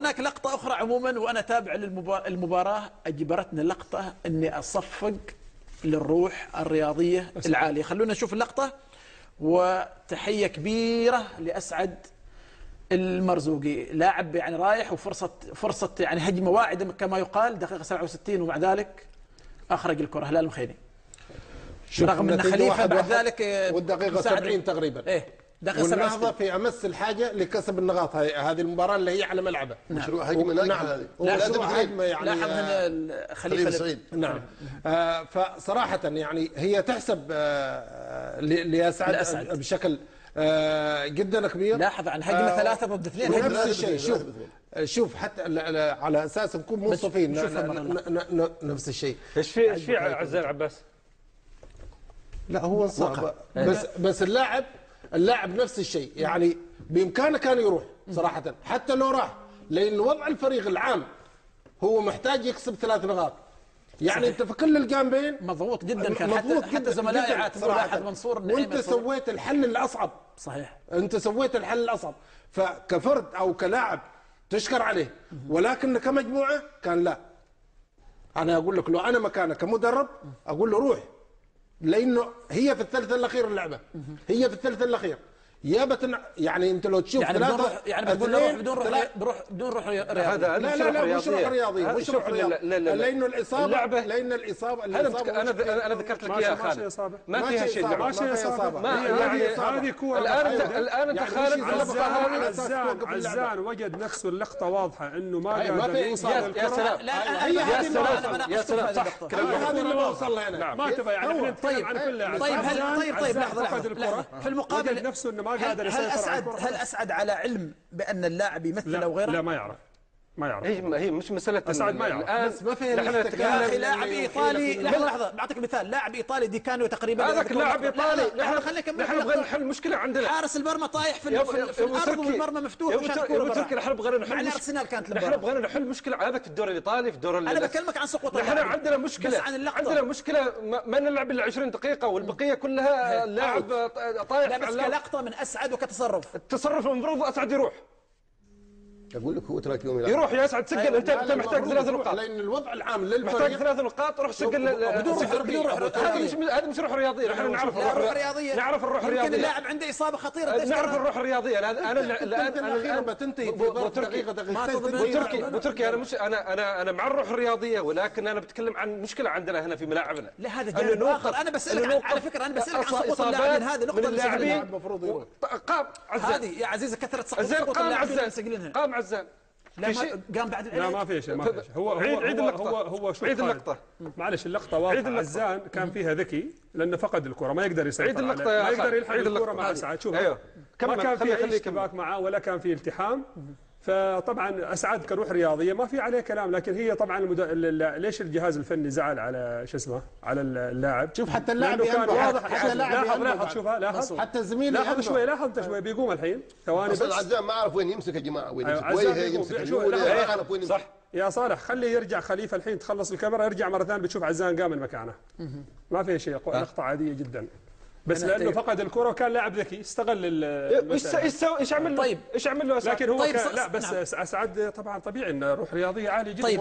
هناك لقطة أخرى عموما وأنا تابع للمباراة أجبرتني اللقطة أني أصفق للروح الرياضية العالية. خلونا نشوف اللقطة. وتحية كبيرة لأسعد المرزوقي، لاعب يعني رايح وفرصة يعني هجمة واعدة كما يقال، دقيقة 67 ومع ذلك أخرج الكرة هلال المخيني. رغم أن خليفة بعد ذلك والدقيقة 70 تقريبا. إيه والنهضة في أمس الحاجة لكسب النقاط هذه المباراة اللي هي على ملعبه. مشروع هجمة ناجحة هذه. مشروع هجمة يعني لاحظ هنا خليفة سعيد. نعم. فصراحة يعني هي تحسب لأسعد بشكل جدا كبير. لاحظ عن هجمة 3 ضد 2. نفس الشيء. شوف حتى على أساس نكون منصفين نفس الشيء. ايش في عزال عباس؟ لا هو صعب بس اللاعب نفس الشيء، يعني بإمكانه كان يروح صراحة حتى لو راح، لأن وضع الفريق العام هو محتاج يكسب 3 نقاط. يعني صحيح. انت في كل الجانبين مضغوط جدا، كان حتى زملائي عاتبوا لاحظ منصور وانت سويت الحل الاصعب. صحيح، انت سويت الحل الاصعب، فكفرد او كلاعب تشكر عليه، ولكن كمجموعه كان لا. انا اقول لك لو انا مكانك كمدرب اقول له روح، لانه هي في الثلث الاخير اللعبه، هي في الثلث الاخير يعني انت لو تشوف يعني بدون روح رياضيه. لا مش روح رياضيه، مش روح رياضيه، لانه الاصابه انا ذكرت لك اياها خالد، ما فيها شيء، ما فيها اصابه. هذه كوره الان انت خالد عزان وجد نفسه اللقطه واضحه انه ما قادر يوصل للكره. يا سلام يا سلام صح، هذه اللي بوصل لها انا ما تبغى يعني احنا نتكلم عن كل لاعب. طيب لحظه في المقابل نفسه انه ما قادر يسيطر على الكرة. هل أسعد على علم بأن اللاعب يمثل أو غيره؟ لا ما يعرف. هي مش مسألة أسعد ما يعرف. بس ما فيها يا أخي لاعب إيطالي. لحظة بعطيك مثال، لاعب إيطالي دي كانوا تقريبا هذاك لاعب إيطالي. نحن نبغى نحل المشكلة عندنا. حارس المرمى طايح في الأرض والمرمى مفتوح وشاط كورة برا. نحن نبغى نحل أرسنال كانت نحن نبغى نحل مشكلة هذاك في الدوري الإيطالي، في الدوري أنا بكلمك عن سقوط نحن عندنا مشكلة، عندنا مشكلة ما نلعب إلا 20 دقيقة والبقية كلها لاعب طايح. لا بس كلقطة من أسعد وكتصرف. التصرف المفروض أسعد يروح. اقول لك هو تراك يوم يروح يا اسعد سجل. انت محتاج 3 نقاط، لان الوضع العام للفريق محتاج 3 نقاط. روح سجل بدون روح. هذا مش روح رياضيه. نحن نعرف الروح الرياضيه، نعرف الروح الرياضيه. يمكن اللاعب عنده اصابه خطيره، نعرف الروح الرياضيه. انا الان بتنتهي في دقيقه بتركي انا مع الروح الرياضيه، ولكن انا بتكلم عن مشكله عندنا هنا في ملاعبنا. لا هذا جانب اخر. انا بسالك على فكره، انا بسالك عن سقوط اللاعبين. هذه نقطه اللاعبين المفروض يروح. قام عزام هذه يا عزيزي كثره سقوط اللاعبين مسجلينها. قام عزام لا قام بعد لا ما في شيء، ما في شيء. هو عيد اللقطة. هو شوف عيد اللقطة. معلش اللقطة واضحة. عزان كان فيها ذكي لأنه فقد الكرة، ما يقدر يسيطر. عيد اللقطة يا ما يقدر يلحق الكرة مع أسعد. شوف أيوه. ما كان في أي اشتباك معه ولا كان في التحام. فطبعا اسعد كروح رياضيه ما في عليه كلام، لكن هي طبعا ليش الجهاز الفني زعل على شو اسمه على اللاعب؟ شوف حتى اللاعب كان واضح. حتى اللاعب لاحظ شوفها، لاحظ حتى زميلي لاحظ شوي، لاحظ انت شوي بيقوم الحين ثواني بس. عزام ما اعرف وين يمسك يا جماعه، وين يمسك وين صح يا صالح. خليه يرجع خليفه الحين تخلص الكاميرا، يرجع مره ثانيه بتشوف عزام قام من مكانه. ما في شيء، لقطه عاديه جدا، بس لانه فقد الكره وكان لاعب ذكي استغل ايش عمل له؟ طيب ايش عمل له؟ لكن هو لا بس اسعد طبعا طبيعي انه روح رياضيه عاليه جدا. طيب